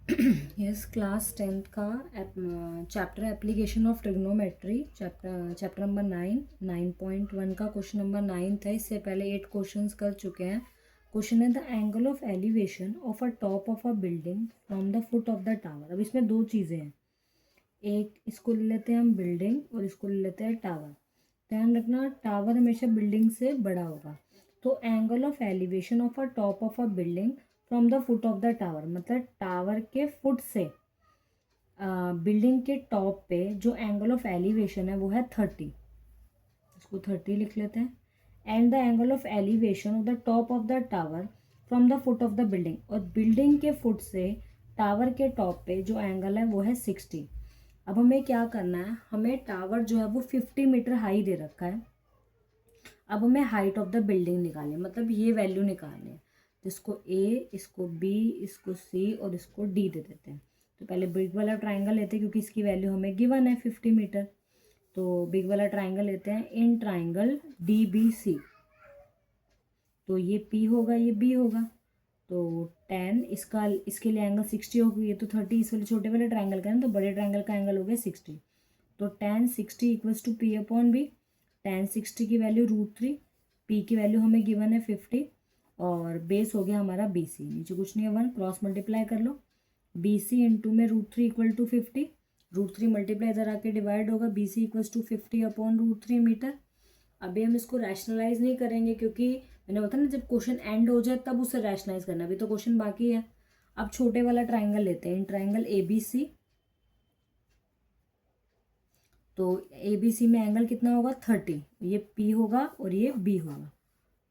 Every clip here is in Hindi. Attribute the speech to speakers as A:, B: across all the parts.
A: यस, क्लास 10th का chapter application of trigonometry, chapter number 9.1 का क्वेश्चन नंबर 9 था। इससे पहले 8 क्वेश्चंस कर चुके हैं। क्वेश्चन है the angle of elevation of a top of a building from the foot of the tower. अब इसमें दो चीज़ें हैं, एक इसको ले लेते हैं हम बिल्डिंग और इसको ले लेते हैं टावर। ध्यान रखना, टावर हमेशा बिल्डिंग से बड़ा होगा। तो angle of elevation of a top of a building from the foot of the tower, मतलब टावर के फुट से बिल्डिंग के टॉप पे जो एंगल ऑफ एलिवेशन है वो है 30। इसको 30 लिख लेते हैं। And the angle of elevation of the top of the tower from the foot of the building, और बिल्डिंग के फुट से टावर के टॉप पे जो एंगल है वो है 60। अब हमें क्या करना है, हमें टावर जो है वो 50 मीटर हाई दे रखा है। अब हमें हाइट ऑफ द बिल्डिंग निकालनी है, मतलब ये वैल्यू निकालनी है। तो इसको ए, इसको बी, इसको सी और इसको डी दे देते हैं। तो पहले बिग वाला ट्राइंगल लेते हैं क्योंकि इसकी वैल्यू हमें गिवन है 50 मीटर। तो बिग वाला ट्राइंगल लेते हैं। In triangle D B C, तो ये पी होगा, ये बी होगा। तो 10, इसका इसके लिए एंगल 60 होगी। ये तो 30 इस वाले छोटे वाले ट्राइंगल का है ना, तो बड़े ट्राइंगल का एंगल हो गया 60। तो tan 60 equals to P upon B. tan 60 की वैल्यू √3, पी की वैल्यू हमें गिवन है 50 और बेस हो गया हमारा बी सी। नीचे कुछ नहीं है, 1 क्रॉस मल्टीप्लाई कर लो। बी सी इंटू में √3 इक्वल टू 50, √3 मल्टीप्लाई इधर आके डिवाइड होगा। B C equals to 50 upon √3 metre. अभी हम इसको रैशनलाइज नहीं करेंगे क्योंकि मैंने बताया ना, जब क्वेश्चन एंड हो जाए तब उसे रैशनलाइज करना, अभी तो क्वेश्चन बाकी है। अब छोटे वाला ट्राइंगल लेते हैं। In triangle A B C, तो ए बी सी में एंगल कितना होगा 30, ये पी होगा और ये बी होगा।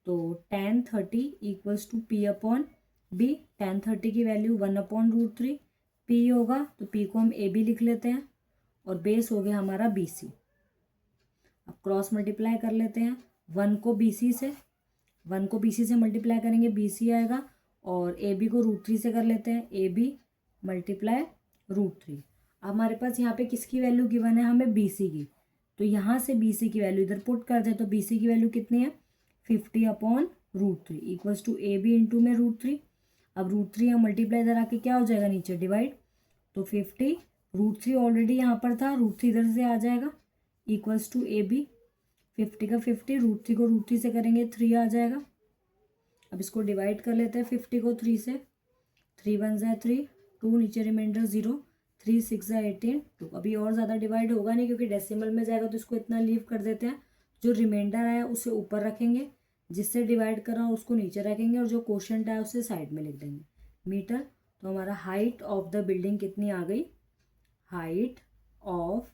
A: तो tan 30 equals to P upon B. tan 30 की वैल्यू 1 अपॉन √3, पी होगा तो पी को हम ए बी लिख लेते हैं और बेस हो गया हमारा बी सी। अब क्रॉस मल्टीप्लाई कर लेते हैं। 1 को बी सी से, 1 को बी सी से मल्टीप्लाई करेंगे, बी सी आएगा। और ए बी को √3 से कर लेते हैं, ए बी मल्टीप्लाई √3। अब हमारे पास यहाँ पे किसकी वैल्यू गिवन है, हमें बी सी की। तो यहाँ से बी सी की वैल्यू इधर पुट कर दे, तो बी सी की वैल्यू कितनी है 50 upon √3 equals to A B into में √3। अब √3 यहाँ मल्टीप्लाई इधर आके क्या हो जाएगा, नीचे डिवाइड। तो 50, √3 ऑलरेडी यहाँ पर था, √3 इधर से आ जाएगा इक्वल्स टू ए बी। 50 का 50, √3 को √3 से करेंगे 3 आ जाएगा। अब इसको डिवाइड कर लेते हैं 50 को 3 से। 3 1 ज़ा 3, 2 नीचे रिमाइंडर 0, 3 6 ज़ा 18, 2। अभी और ज़्यादा डिवाइड होगा नहीं क्योंकि डेसिमल में जाएगा, तो इसको इतना लीव कर देते हैं। जो रिमाइंडर आया उसे ऊपर रखेंगे, जिससे डिवाइड करा उसको नीचे रखेंगे, और जो क्वोशंट आया उसे साइड में लिख देंगे मीटर। तो हमारा हाइट ऑफ द बिल्डिंग कितनी आ गई, हाइट ऑफ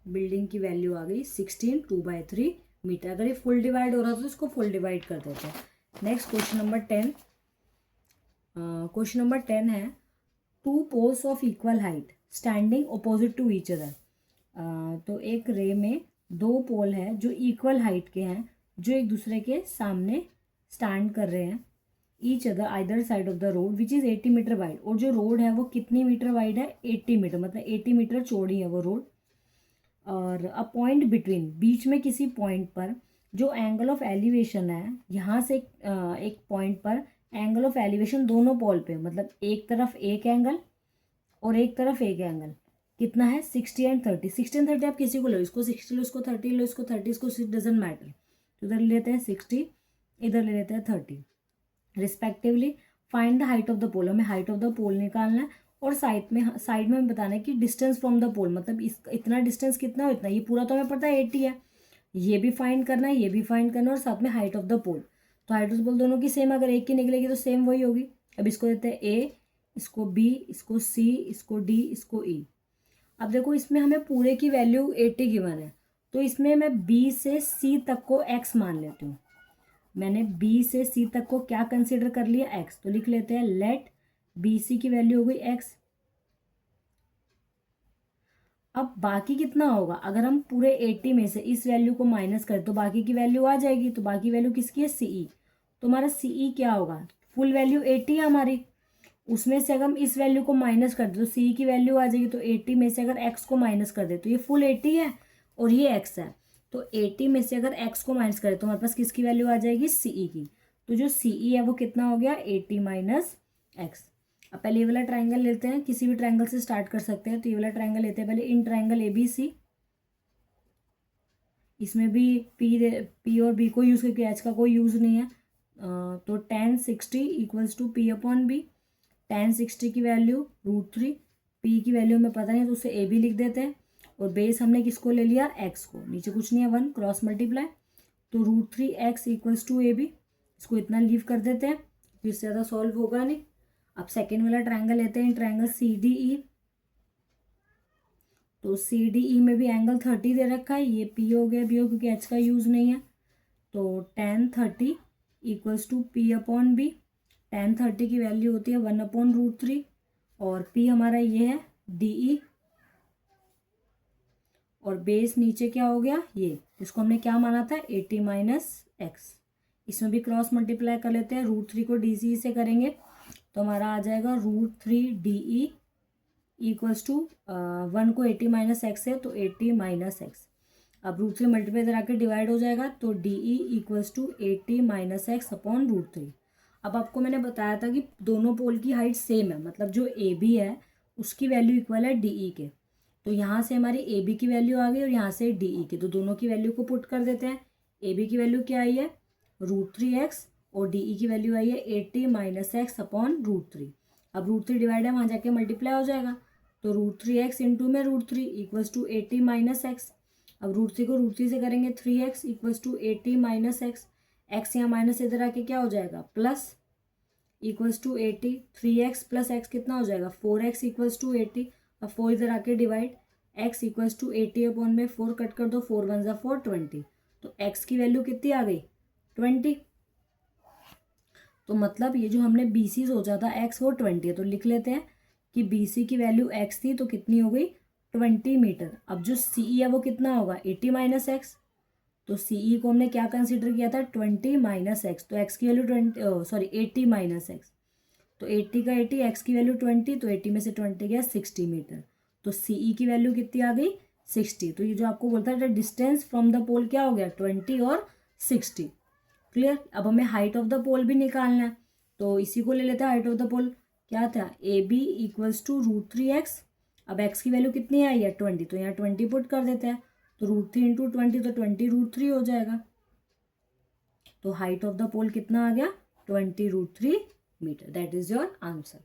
A: बिल्डिंग की वैल्यू आ गई 16, 2/3 मीटर। अगर ये फुल डिवाइड हो रहा तो इसको फुल डिवाइड कर देते हैं। Next question number 10। Question number 10 है, 2 poles of equal height standing opposite to each other. तो एक रे में 2 पोल है जो इक्वल हाइट के हैं, जो एक दूसरे के सामने स्टैंड कर रहे हैं। Each other either side of the road which is 80 metre wide, और जो रोड है वो कितनी मीटर वाइड है 80 मीटर, मतलब 80 मीटर चौड़ी है वो रोड। और अ पॉइंट बिटवीन, बीच में किसी पॉइंट पर जो एंगल ऑफ एलिवेशन है, यहाँ से एक पॉइंट पर एंगल ऑफ एलिवेशन दोनों पोल पे, मतलब एक तरफ एक एंगल और एक तरफ एक एंगल कितना है 60 एंड 30। 60 एंड 30 आप किसी को लो, इसको 60 लो, इसको 30 लो, इसको 30, इसको डजेंट मैटर। तो इधर ले लेते हैं 60, इधर ले लेते हैं 30 respectively. Find the height of the pole, हमें हाइट ऑफ द पोल निकालना है। और साइड में हमें बताना है कि डिस्टेंस फ्रॉम द पोल, मतलब इस इतना डिस्टेंस कितना हो, इतना। ये पूरा तो हमें पता है 80 है, ये भी फाइंड करना है, ये भी फाइंड करना है, और साथ में हाइट ऑफ द पोल। तो हाइट ऑफ द पोल दोनों की सेम, अगर एक की निकलेगी तो सेम वही होगी। अब इसको देते हैं ए, इसको बी, इसको सी, इसको डी, इसको ई। अब देखो इसमें हमें पूरे की वैल्यू 80 गिवन है, तो इसमें मैं बी से सी तक को एक्स मान लेती हूँ। मैंने बी से सी तक को क्या कंसिडर कर लिया, एक्स। तो लिख लेते हैं लेट बी सी की वैल्यू हो गई एक्स। अब बाकी कितना होगा, अगर हम पूरे 80 में से इस वैल्यू को माइनस करें तो बाकी की वैल्यू आ जाएगी। तो बाकी वैल्यू किसकी है, सीई। तो हमारा सीई क्या होगा, फुल वैल्यू 80 है हमारी, उसमें से अगर हम इस वैल्यू को माइनस कर दे तो सी की वैल्यू आ जाएगी। तो 80 में से अगर एक्स को माइनस कर दे तो ये फुल 80 है और ये एक्स है। तो 80 में से अगर एक्स को माइनस करें तो हमारे पास किसकी वैल्यू आ जाएगी, सीई की। तो जो सीई है वो कितना हो गया 80 माइनस एक्स। अब पहले ये वाला ट्राइंगल लेते हैं, किसी भी ट्राइंगल से स्टार्ट कर सकते हैं। तो ये वाला ट्राइंगल लेते हैं पहले, इन ट्राइंगल ABC, इसमें भी P और B को यूज़ करके H का कोई यूज़ नहीं है। तो tan 60 equals to P upon B। tan 60 की वैल्यू √3, P की वैल्यू हमें पता नहीं तो उसे AB लिख देते हैं, और बेस हमने किसको ले लिया, x को, नीचे कुछ नहीं है 1, क्रॉस मल्टीप्लाई, तो √3x इक्वल्स टू AB। इसको इतना लीव कर देते हैं, तो इससे ज़्यादा सॉल्व होगा नहीं। अब सेकेंड वाला ट्राइंगल लेते हैं, ट्राइंगल CDE। तो CDE में भी एंगल 30 दे रखा है, ये P हो गया, B हो, क्योंकि H का यूज़ नहीं है। तो tan 30 equals to P upon B। tan 30 की वैल्यू होती है 1/√3, और P हमारा ये है DE, और बेस नीचे क्या हो गया, ये, इसको हमने क्या माना था, 80 - x। इसमें भी क्रॉस मल्टीप्लाई कर लेते हैं, √3 को DCE से करेंगे तो हमारा आ जाएगा √3 DE इक्वल्स टू 1 को 80 - x है तो 80 - x। अब √3 मल्टीप्लाई इधर आके डिवाइड हो जाएगा, तो DE equals to 80 - x upon √3। अब आपको मैंने बताया था कि दोनों पोल की हाइट सेम है, मतलब जो AB है उसकी वैल्यू इक्वल है DE के। तो यहाँ से हमारी AB की वैल्यू आ गई और यहाँ से DE की, तो दोनों की वैल्यू को पुट कर देते हैं। AB की वैल्यू क्या आई है, √3x, और DE की वैल्यू आई है 80 - x अपॉन √3। अब √3 डिवाइड है, वहाँ जाके मल्टीप्लाई हो जाएगा, तो √3x इंटू में √3 इक्वल्स टू 80 - x। अब √3 को √3 से करेंगे 3x equals to 80 - x। x यहाँ माइनस इधर आके क्या हो जाएगा, plus, equals to 80। 3x plus x कितना हो जाएगा, 4x इक्वल्स टू 80। अब 4 इधर आके divide, x equals to 80 upon में 4 कट कर दो, 4 × 1 = 4, 20। तो x की वैल्यू कितनी आ गई, 20। तो मतलब ये जो हमने BC सोचा था x वो 20 है, तो लिख लेते हैं कि BC की वैल्यू x थी तो कितनी हो गई, 20 मीटर। अब जो CE है वो कितना होगा, 80 - x। तो CE को हमने क्या कंसिडर किया था, 20 - x, तो x की वैल्यू 80 - x। तो 80 का 80, x की वैल्यू 20, तो 80 में से 20 गया 60 मीटर। तो CE की वैल्यू कितनी आ गई, 60। तो ये जो आपको बोलता है डिस्टेंस फ्रॉम द पोल क्या हो गया, 20 और 60। क्लियर। अब हमें हाइट ऑफ द पोल भी निकालना है, तो इसी को ले लेते हैं हाइट ऑफ द पोल। क्या था, AB इक्वल्स टू √3x। अब x की वैल्यू कितनी आई है, 20, तो यहाँ 20 पुट कर देते हैं, तो √3 इंटू 20, तो 20 √3 हो जाएगा। तो हाइट ऑफ द पोल कितना आ गया, 20 √3 metre. That is your answer.